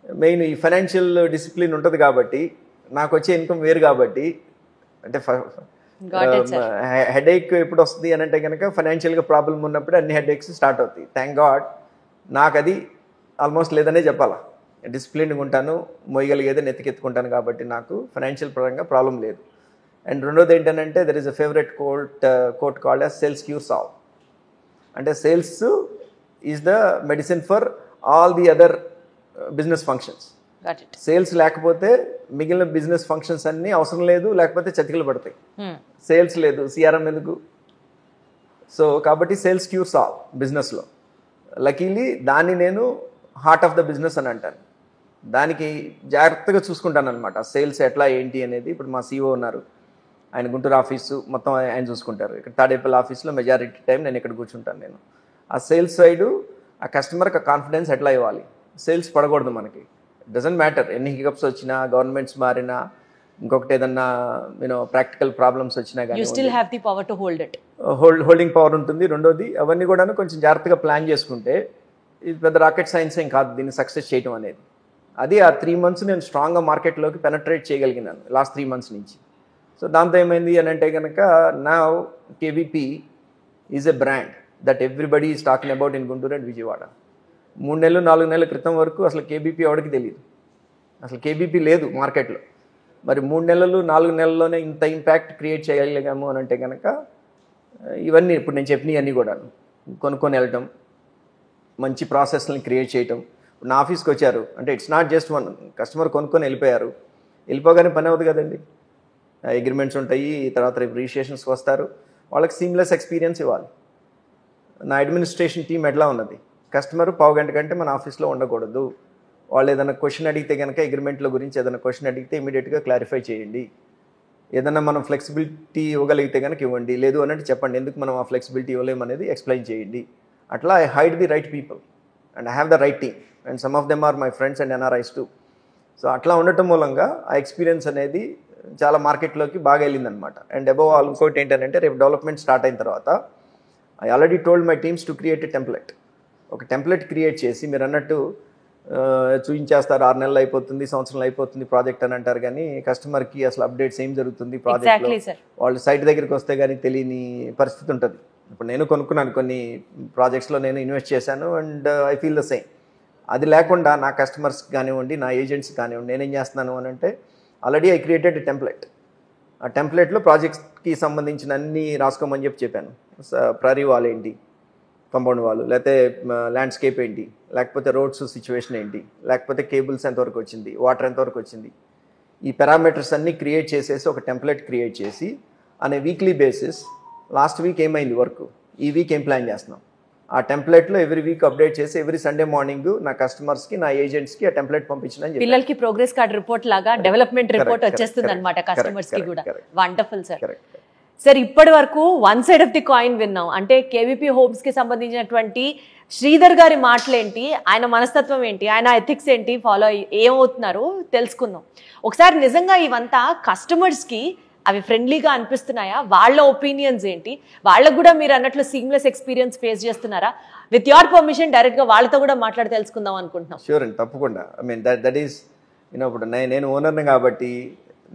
మెయిన్ ఈ ఫైనాన్షియల్ డిసిప్లిన్ ఉంటుంది కాబట్టి, నాకు వచ్చే ఇన్కమ్ వేరు కాబట్టి, అంటే హెడేక్ ఎప్పుడు వస్తుంది అని అంటే కనుక ఫైనాన్షియల్గా ప్రాబ్లం ఉన్నప్పుడు అన్ని హెడేక్స్ స్టార్ట్ అవుతాయి. థ్యాంక్ గాడ్ నాకు అది ఆల్మోస్ట్ లేదనే చెప్పాలా. డిసిప్లిన్గా ఉంటాను, మోయగలిగేది నెత్తికెత్తుకుంటాను కాబట్టి నాకు ఫైనాన్షియల్ పరంగా ప్రాబ్లం లేదు. అండ్ రెండోది ఏంటంటే there is a favourite quote called as sales cures all. అంటే sales is the medicine for all the other business functions. Sales లేకపోతే మిగిలిన బిజినెస్ ఫంక్షన్స్ అన్నీ అవసరం లేదు, లేకపోతే చతికిలు పడతాయి. సేల్స్ లేదు, సిఆర్ఎం ఎందుకు? సో కాబట్టి సేల్స్ క్యూర్స్ ఆల్ బిజినెస్లో. లకీలీ దాన్ని నేను హార్ట్ ఆఫ్ ద బిజినెస్ అని అంటాను. దానికి జాగ్రత్తగా చూసుకుంటాను అనమాట. సేల్స్ ఎట్లా ఏంటి అనేది. ఇప్పుడు మా CEO ఉన్నారు, ఆయన గుంటూరు ఆఫీసు మొత్తం ఆయన చూసుకుంటారు. ఇక్కడ తాడేపల్లి ఆఫీస్లో మెజారిటీ టైం నేను ఇక్కడ కూర్చుంటాను. నేను ఆ సేల్స్ సైడు ఆ కస్టమర్కి కాన్ఫిడెన్స్ ఎట్లా ఇవ్వాలి, సేల్స్ పడకూడదు మనకి. డజంట్ మ్యాటర్ ఎన్ని హికప్స్ వచ్చినా, గవర్నమెంట్స్ మారినా, ఇంకొకటి ఏదన్నా ప్రాక్టికల్ ప్రాబ్లమ్స్ వచ్చినా కానీ you still have the power to hold it. Holding power ఉంటుంది. రెండోది అవన్నీ కూడా కొంచెం జాగ్రత్తగా ప్లాన్ చేసుకుంటే ఇది పెద్ద రాకెట్ సైన్స్ ఏం కాదు దీన్ని సక్సెస్ చేయడం అనేది. అది ఆ 3 months నేను స్ట్రాంగ్గా మార్కెట్లోకి పెనట్రేట్ చేయగలిగినాను లాస్ట్ 3 months నుంచి. సో దాంతో ఏమైంది అని అంటే కనుక నా KVP is a brand that everybody is talking about in Guntur and Vijayawada. 3 నెలలు 4 నెలల క్రితం వరకు అసలు KVP ఎవరికి తెలియదు, అసలు KVP లేదు మార్కెట్లో. మరి 3 నెలలు 4 నెలల్లోనే ఇంత ఇంపాక్ట్ క్రియేట్ చేయగలిగాము అని అంటే కనుక ఇవన్నీ ఇప్పుడు నేను చెప్పినవి అన్నీ కూడా కొనుక్కొని వెళ్ళటం, మంచి ప్రాసెస్ని క్రియేట్ చేయటం. నా ఆఫీస్కి వచ్చారు అంటే it's not just one customer కొనుక్కొని వెళ్ళిపోయారు, వెళ్ళిపోగానే పని అవుతుంది కదండి. అగ్రిమెంట్స్ ఉంటాయి, తర్వాత రేపు రిజిస్ట్రేషన్స్కి వస్తారు, వాళ్ళకి సీమ్లెస్ ఎక్స్పీరియన్స్ ఇవ్వాలి. నా అడ్మినిస్ట్రేషన్ టీం ఎట్లా ఉన్నది, కస్టమర్ పావు గంట కంటే మన ఆఫీస్లో ఉండకూడదు. వాళ్ళు ఏదైనా క్వశ్చన్ అడిగితే కనుక అగ్రిమెంట్ల గురించి ఏదైనా క్వశ్చన్ అడిగితే ఇమీడియట్గా క్లారిఫై చేయండి. ఏదన్నా మనం ఫ్లెక్సిబిలిటీ ఇవ్వగలిగితే కనుక ఇవ్వండి, లేదు అన్నట్టు చెప్పండి ఎందుకు మనం ఆ ఫ్లెక్సిబిలిటీ ఇవ్వలేమనేది ఎక్స్ప్లెయిన్ చేయండి. అట్లా I hired the right people and I have the right team and some of them are my friends and NRIs too. So అట్లా ఉండటం మూలంగా ఆ ఎక్స్పీరియన్స్ అనేది చాలా మార్కెట్లోకి బాగా వెళ్ళిందనమాట. అండ్ అబవ్ ఆల్ ఇంకోటి ఏంటంటే రేపు డెవలప్మెంట్ స్టార్ట్ అయిన తర్వాత I already told my teams to create a template. ఒక టెంప్లెట్ క్రియేట్ చేసి మీరు అన్నట్టు చూపించేస్తారు 6 నెలలు అయిపోతుంది, సంవత్సరాలు అయిపోతుంది ప్రాజెక్ట్ అని అంటారు, కానీ కస్టమర్కి అసలు అప్డేట్స్ ఏం జరుగుతుంది ప్రాజెక్ట్లో వాళ్ళు సైట్ దగ్గరికి వస్తే కానీ తెలియని పరిస్థితి ఉంటుంది. ఇప్పుడు నేను కొనుక్కున్నాను కొన్ని ప్రాజెక్ట్స్లో, నేను ఇన్వెస్ట్ చేశాను and I feel the same. అది లేకుండా నా కస్టమర్స్కి కానివ్వండి, నా ఏజెంట్స్ కానివ్వండి, నేనేం చేస్తున్నాను అని అంటే already I created a template. ఆ టెంప్లెట్లో ప్రాజెక్ట్స్కి సంబంధించిన అన్నీ రాసుకోమని చెప్పాను. ప్రరీ వాల్ ఏంటి, కంపౌండ్ వాల్, లేకపోతే ల్యాండ్స్కేప్ ఏంటి, లేకపోతే రోడ్స్ సిచ్యువేషన్ ఏంటి, లేకపోతే కేబుల్స్ ఎంతవరకు వచ్చింది, వాటర్ ఎంతవరకు వచ్చింది, ఈ పారామీటర్స్ అన్నీ క్రియేట్ చేసేసి ఒక టెంప్లెట్ క్రియేట్ చేసి అనే వీక్లీ బేసిస్ లాస్ట్ వీక్ ఏమైంది వర్క్, ఈ వీక్ ఏం ప్లాన్ చేస్తున్నాం, ఆ టెంప్లెట్లో ఎవ్రీ వీక్ అప్డేట్ చేసి ఎవ్రీ సండే మార్నింగ్ నా కస్టమర్స్కి, నా ఏజెంట్స్కి ఆ టెంప్లెట్ పంపించిన పిల్లలకి ప్రోగ్రెస్ కార్డ్ రిపోర్ట్ లాగా డెవలప్మెంట్ రిపోర్ట్ వచ్చేస్తుంది అనమాట కస్టమర్స్కి కూడా. Wonderful sir. సార్ ఇప్పటి వరకు one side of the coin విన్నాం, అంటే KVP హోమ్స్కి సంబంధించినటువంటి శ్రీధర్ గారి మాటలేంటి, ఆయన మనస్తత్వం ఏంటి, ఆయన ఎథిక్స్ ఏంటి, ఫాలో ఏమవుతున్నారు తెలుసుకుందాం. ఒకసారి నిజంగా ఇవంతా కస్టమర్స్కి అవి ఫ్రెండ్లీగా అనిపిస్తున్నాయా, వాళ్ళ ఒపీనియన్స్ ఏంటి, వాళ్ళకు కూడా మీరు అన్నట్లు సీమ్లెస్ ఎక్స్పీరియన్స్ ఫేస్ చేస్తున్నారా? విత్ యువర్ పర్మిషన్ డైరెక్ట్గా వాళ్ళతో కూడా మాట్లాడి తెలుసుకుందాం అనుకుంటున్నాం. షూర్ అండి, తప్పకుండా. ఐ మీన్ దట్ ఈస్ ఇప్పుడు నేను ఓనర్ని కాబట్టి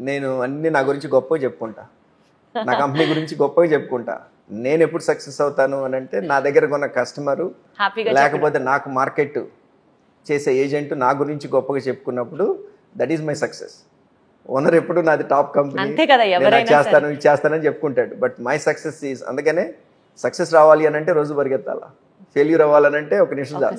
నేను అన్ని నా గురించి గొప్పగా చెప్పుకుంటా, నా కంపెనీ గురించి గొప్పగా చెప్పుకుంటా. నేను ఎప్పుడు సక్సెస్ అవుతాను అని అంటే నా దగ్గర కొన్న కస్టమరు, లేకపోతే నాకు మార్కెట్ చేసే ఏజెంట్ నా గురించి గొప్పగా చెప్పుకున్నప్పుడు that is my success. Owner ఎప్పుడు నాది టాప్ కంపెనీ, చేస్తాను ఇది చేస్తానని చెప్పుకుంటాడు, బట్ మై సక్సెస్ ఈజ్. అందుకనే సక్సెస్ రావాలి అని అంటే రోజు పరిగెత్తాలా, ఫెయిల్యూర్ అవ్వాలనంటే ఒక నిమిషం చాలు.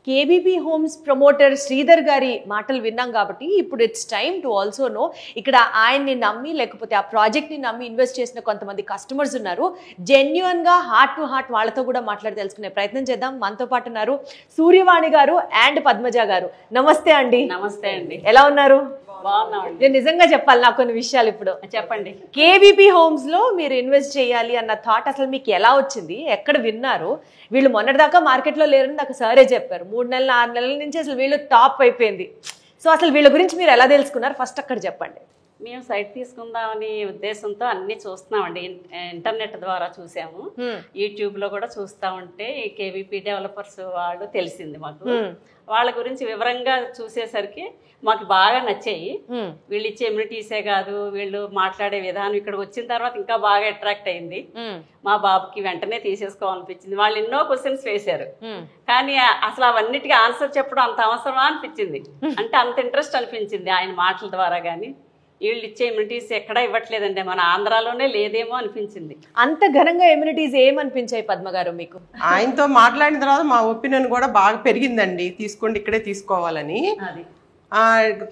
కేబీపీ హోమ్స్ ప్రమోటర్ శ్రీధర్ గారి మాటలు విన్నాం కాబట్టి ఇప్పుడు it's time to also know ఇక్కడ ఆయన్ని నమ్మి లేకపోతే ఆ ప్రాజెక్ట్ని నమ్మి ఇన్వెస్ట్ చేసిన కొంతమంది కస్టమర్స్ ఉన్నారు. జెన్యున్గా హార్ట్ టు హార్ట్ వాళ్ళతో కూడా మాట్లాడి తెలుసుకునే ప్రయత్నం చేద్దాం. మనతో పాటు ఉన్నారు సూర్యవాణి గారు అండ్ పద్మజ గారు. నమస్తే అండి. నమస్తే అండి. ఎలా ఉన్నారు? బాగున్నామండి. నేను నిజంగా చెప్పాలి నాకు కొన్ని విషయాలు ఇప్పుడు. చెప్పండి. కేబీపీ హోమ్స్ లో మీరు ఇన్వెస్ట్ చేయాలి అన్న థాట్ అసలు మీకు ఎలా వచ్చింది? ఎక్కడ విన్నారు? వీళ్ళు మొన్నటిదాకా మార్కెట్లో లేరని నాకు సరే చెప్పారు. 3 నెలలు 6 నెలల నుంచి అసలు వీళ్ళు టాప్ అయిపోయింది. సో అసలు వీళ్ళ గురించి మీరు ఎలా తెలుసుకున్నారు? ఫస్ట్ అక్కడ చెప్పండి. మేము సైట్ తీసుకుందామని ఉద్దేశంతో అన్ని చూస్తున్నామండి. ఇంటర్నెట్ ద్వారా చూసాము, యూట్యూబ్ లో కూడా చూస్తా ఉంటే ఈ కేవీపీ డెవలపర్స్ వాళ్ళు తెలిసింది మాకు. వాళ్ళ గురించి వివరంగా చూసేసరికి మాకు బాగా నచ్చాయి. వీళ్ళు ఇచ్చే ఇమ్యూనిటీసే కాదు, వీళ్ళు మాట్లాడే విధానం ఇక్కడికి వచ్చిన తర్వాత ఇంకా బాగా అట్రాక్ట్ అయింది. మా బాబుకి వెంటనే తీసేసుకోవాలనిపించింది. వాళ్ళు ఎన్నో క్వశ్చన్స్ వేశారు, కానీ అసలు అవన్నిటికీ ఆన్సర్ చెప్పడం అంత అవసరమా అనిపించింది. అంటే అంత ఇంట్రెస్ట్ అనిపించింది ఆయన మాటల ద్వారా. కానీ వీళ్ళు ఇచ్చే ఇమ్యూనిటీస్ ఎక్కడా ఇవ్వట్లేదండి, మన ఆంధ్రాలోనే లేదేమో అనిపించింది. అంత ఘనంగా ఇమ్యూనిటీస్ ఏమనిపించాయి పద్మ గారు మీకు? ఆయనతో మాట్లాడిన తర్వాత మా ఒపీనియన్ కూడా బాగా పెరిగిందండి. తీసుకోండి, ఇక్కడే తీసుకోవాలని.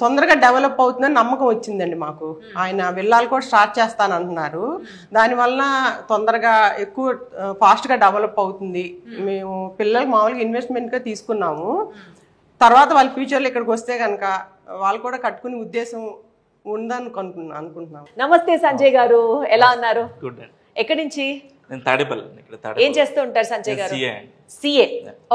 తొందరగా డెవలప్ అవుతుందని నమ్మకం వచ్చిందండి మాకు. ఆయన విల్లాలు కూడా స్టార్ట్ చేస్తానంటున్నారు. దానివల్ల తొందరగా ఎక్కువ ఫాస్ట్గా డెవలప్ అవుతుంది. మేము పిల్లలు మామూలుగా ఇన్వెస్ట్మెంట్గా తీసుకున్నాము. తర్వాత వాళ్ళ ఫ్యూచర్లో ఇక్కడికి వస్తే కనుక వాళ్ళు కూడా కట్టుకునే ఉద్దేశం అనుకుంటున్నాం. నమస్తే సంజయ్ గారు, ఎలా ఉన్నారు? ఎక్కడి నుంచి? ఏం చేస్తూ ఉంటారు సంజయ్ గారు? సిఏ.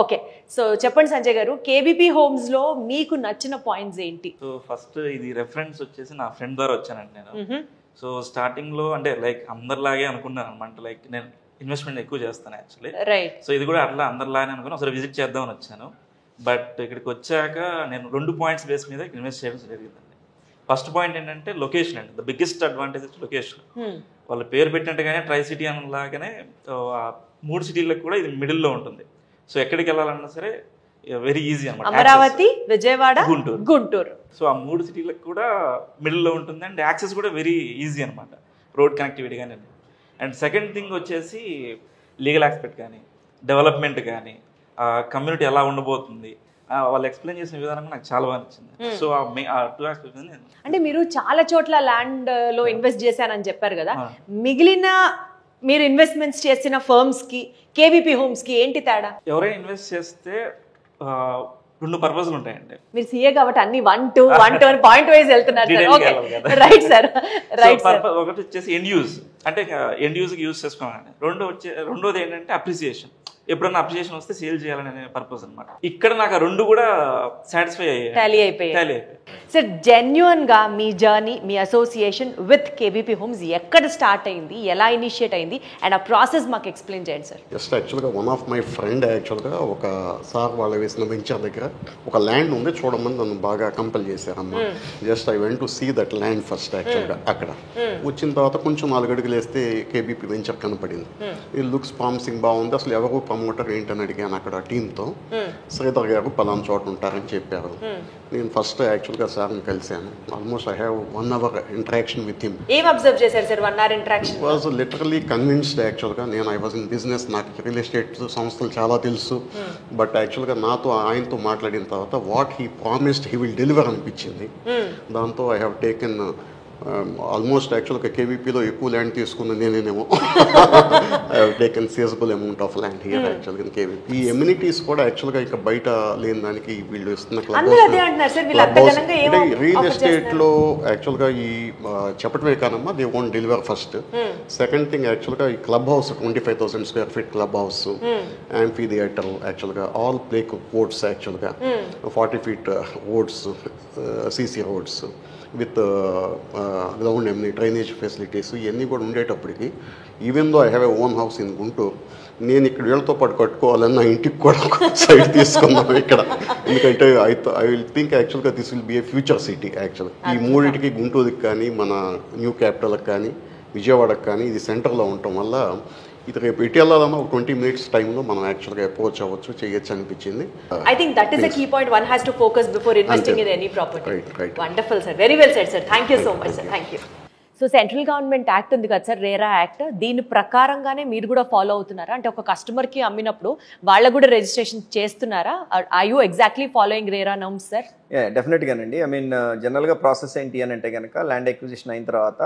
ఓకే, సో చెప్పండి సంజయ్ గారు, కేబీపీ హోమ్స్ లో మీకు నచ్చిన పాయింట్స్ ఏంటి? సో ఫస్ట్ ఇది రెఫరెన్స్ వచ్చేసి నా ఫ్రెండ్ ద్వారా వచ్చానండి నేను. సో స్టార్టింగ్ లో అంటే లైక్ అందరిలాగే అనుకున్నాను అనమాట. లైక్ నేను ఇన్వెస్ట్మెంట్ ఎక్కువ చేస్తాను యాక్చువల్లీ. రైట్. సో ఇది కూడా అట్లా అందరిలాగే అనుకుని ఒకసారి విజిట్ చేద్దామని వచ్చాను. బట్ ఇక్కడికి వచ్చాక నేను 2 పాయింట్స్ బేస్ మీద ఇన్వెస్ట్ చేయడం జరిగిందండి. ఫస్ట్ పాయింట్ ఏంటంటే లొకేషన్ అండి. The biggest advantage is location. వాళ్ళు పేరు పెట్టినట్టుగానే ట్రై సిటీ అనలాగానే 3 సిటీలకు కూడా ఇది మిడిల్లో ఉంటుంది. సో ఎక్కడికి వెళ్ళాలన్నా సరే వెరీ ఈజీ అనమాట. అమరావతి, విజయవాడ, గుంటూరు. సో ఆ 3 సిటీలకు కూడా మిడిల్లో ఉంటుంది అండ్ యాక్సెస్ కూడా వెరీ ఈజీ అనమాట, రోడ్ కనెక్టివిటీ కానీ. అండ్ సెకండ్ థింగ్ వచ్చేసి లీగల్ ఆస్పెక్ట్ కానీ, డెవలప్మెంట్ కానీ, కమ్యూనిటీ ఎలా ఉండబోతుంది, వాళ్ళు ఎక్స్ప్లెయిన్ చేసిన విధానం నాకు చాలా బాగా నచ్చింది. సో ఆ 2 ఆస్పెక్ట్స్ అంటే మీరు చాలా చోట్ల ల్యాండ్ లో ఇన్వెస్ట్ చేశానని చెప్పారు కదా, మిగిలిన మీరు ఇన్వెస్ట్మెంట్స్ చేసిన ఫర్మ్స్ కి కేబీపీ హోమ్స్ కి ఏంటి తేడా? ఎవరైనా ఇన్వెస్ట్ చేస్తే 2 పర్పస్లు ఉంటాయండి. మీరు సీఏ కాబట్టి అన్ని 1 2 అని పాయింట్ వైజ్ వెళ్తున్నారు. Right sir, right. ఒకటి వచ్చేసి ఎండ్ యూజ్, అంటే ఎండ్ యూజ్ కి యూజ్ చేసుకోవాలండి. రెండోది ఏంటంటే అప్రిసియేషన్. ఎప్పుడన్నా అప్రిసియేషన్ వస్తే సేల్ చేయాలనే పర్పస్ అనమాట. ఇక్కడ నాకు 2 కూడా సాటిస్ఫై అయ్యాయి, టాలీ అయిపోయాయి. సార్ జెన్యున్ గా మీ జర్నీ, మీ అసోసియేషన్ విత్ కేబీపీ హోమ్స్ ఎక్కడ స్టార్ట్ అయింది, ఎలా ఇనిషియేట్ అయింది, అండ్ ఆ ప్రాసెస్ మాకు ఎక్స్ప్లెయిన్ చేయండి సార్. జస్ట్ యాక్చువల్గా వన్ ఆఫ్ మై ఫ్రెండ్ యాక్చువల్గా ఒక సార్ వాళ్ళ వేసిన వెంచర్ దగ్గర ఒక ల్యాండ్ ఉంది, చూడమని నన్ను బాగా కంపల్ చేశారమ్మా. Just I went to see that land first. యాక్చువల్గా అక్కడ వచ్చిన తర్వాత కొంచెం 4 అడుగులు వేస్తే కేబీపీ వెంచర్ కనపడింది. ఇది లుక్స్ ప్రామిసింగ్, బాగుంది. అసలు ఎవరు ప్రమోటర్ ఏంటని అడిగాను అక్కడ టీంతో. శ్రీధర్ గారు పలానా చోట ఉంటారని చెప్పారు. నేను ఫస్ట్ యాక్చువల్గా సార్ని కలిశాను. Almost I have 1 hour interaction with him. ఏం అబ్జర్వ్ చేశారు sir 1 hour interaction? Was literally convinced. యాక్చువల్గా నేను ఐ వాజ్ ఇన్ బిజినెస్, నాకు రియల్ ఎస్టేట్ సంస్థలు చాలా తెలుసు. బట్ యాక్చువల్గా నాతో ఆయనతో మాట్లాడిన తర్వాత what he promised he will deliver అనిపించింది. దాంతో ఐ హ్యావ్ టేకెన్ ఆల్మోస్ట్ యాక్చువల్గా కేవీపీలో ఎక్కువ ల్యాండ్ తీసుకున్న నేనేమో. I have taken sizeable amount of land here యాక్చువల్గా ఇన్ కేవీపీ. ఈ ఎమ్యూనిటీస్ కూడా యాక్చువల్గా ఇక బయట లేని దానికి వీళ్ళు ఇస్తున్న క్లబ్ హౌస్ రియల్ ఎస్టేట్లో యాక్చువల్గా ఈ చెప్పటమే కానమ్మా, they won't deliver first. Second thing యాక్చువల్గా ఈ club house 25,000 square feet club house, amphitheatre, యాక్చువల్గా ఆల్ ప్లే కోర్ట్స్, యాక్చువల్గా 40 feet roads, CC roads with ground ఎమ్ని డ్రైనేజ్ ఫెసిలిటీస్ ఇవన్నీ కూడా ఉండేటప్పటికి, even though I have a own house in Guntur, నేను ఇక్కడ వీళ్ళతో పాటు కట్టుకోవాలని నా ఇంటికి కూడా సైట్ తీసుకున్నాను ఇక్కడ. ఎందుకంటే ఐ విల్ థింక్ యాక్చువల్గా this will be A future city. యాక్చువల్గా ఈ మూడింటికి, గుంటూరుకి కానీ, మన న్యూ క్యాపిటల్కి కానీ, విజయవాడకి కానీ, ఇది సెంటర్లో ఉండటం వల్ల ఇది రేపు ఎటు వెళ్ళాలన్నా ఒక 20 minutes టైంలో మనం యాక్చువల్గా అప్రోచ్ అవ్వచ్చు, చేయొచ్చు అనిపించింది. I think that is the key point one has to focus before investing in any property. Wonderful sir, very well said sir. Thank you so much sir, thank you. So central government act ఉంది కదా sir, RERA act, దీని ప్రకారంగానే మీరు కూడా follow అవుతున్నారా? అంటే ఒక కస్టమర్కి అమ్మినప్పుడు వాళ్ళకు కూడా రిజిస్ట్రేషన్ చేస్తున్నారా? Are you exactly following RERA norms sir? డెఫినెట్గానండి. ఐ మీన్ జనరల్గా ప్రాసెస్ ఏంటి అని అంటే కనుక ల్యాండ్ ఎక్విజిషన్ అయిన తర్వాత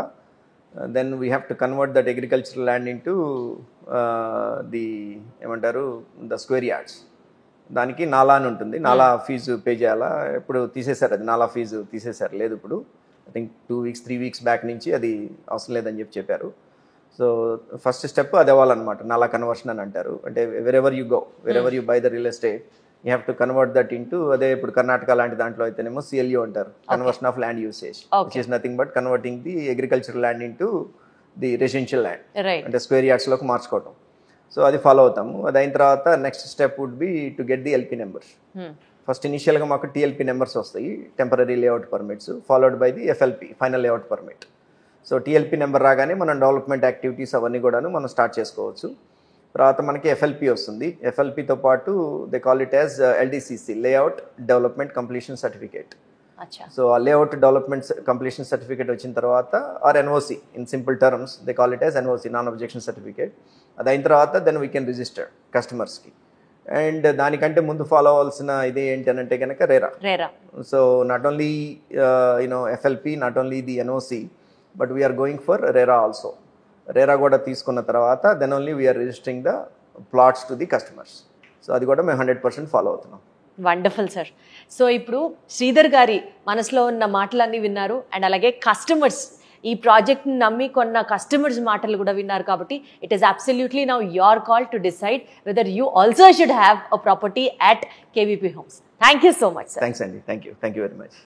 then we have to convert that agricultural land into the ఏమంటారు ద స్క్వేర్ యార్డ్స్. దానికి నాలా అని ఉంటుంది, నాలా ఫీజు పే చేయాలా. ఇప్పుడు తీసేశారు, అది నాలా ఫీజు తీసేశారు, లేదు ఇప్పుడు. I think 2 weeks 3 weeks back నుంచి అది అవసరం లేదని చెప్పారు. సో ఫస్ట్ స్టెప్ అది అవ్వాలన్నమాట, నాలా కన్వర్షన్ అని అంటారు. అంటే wherever you go, wherever you buy the real estate, you have to convert that into, అదే ఇప్పుడు కర్ణాటక లాంటి దాంట్లో అయితేనేమో CLU అంటారు, conversion of land usage, which is nothing but converting the agricultural land into the residential land, అంటే square యార్డ్స్లోకి మార్చుకోవటం. So అది ఫాలో అవుతాము. అది అయిన తర్వాత next step would be to get the LP numbers. First ఇనిషియల్గా మాకు TLP నెంబర్స్ వస్తాయి, temporary layout permits, followed by the FLP, final layout permit. So TLP number రాగానే మనం డెవలప్మెంట్ యాక్టివిటీస్ అవన్నీ కూడాను మనం స్టార్ట్ చేసుకోవచ్చు. తర్వాత మనకి FLP వస్తుంది. FLPతో పాటు they call it as LDCC, layout development completion certificate. So ఆ లేఅవుట్ డెవలప్మెంట్ కంప్లీషన్ సర్టిఫికేట్ వచ్చిన తర్వాత or NOC, in simple terms they call it as NOC, non objection certificate. అది అయిన తర్వాత దెన్ వీ కెన్ రిజిస్టర్ కస్టమర్స్కి. And దానికంటే ముందు follow అవ్వాల్సిన ఇది ఏంటి అని అంటే కనుక RERA. So not only FLP, not only the NOC, but we're going for RERA also. RERA కూడా తీసుకున్న తర్వాత then only we're registering the plots to the customers. So అది కూడా మేము 100% ఫాలో అవుతున్నాం. Wonderful sir. సో ఇప్పుడు శ్రీధర్ గారి మనసులో ఉన్న మాటలన్నీ విన్నారు, అండ్ అలాగే కస్టమర్స్, ఈ ప్రాజెక్ట్ని నమ్మి కొన్న కస్టమర్స్ మాటలు కూడా విన్నారు. కాబట్టి it is absolutely now your call to decide whether you also should have a property at KVP Homes. Thank you so much sir. Thanks అండి. Thank you very much.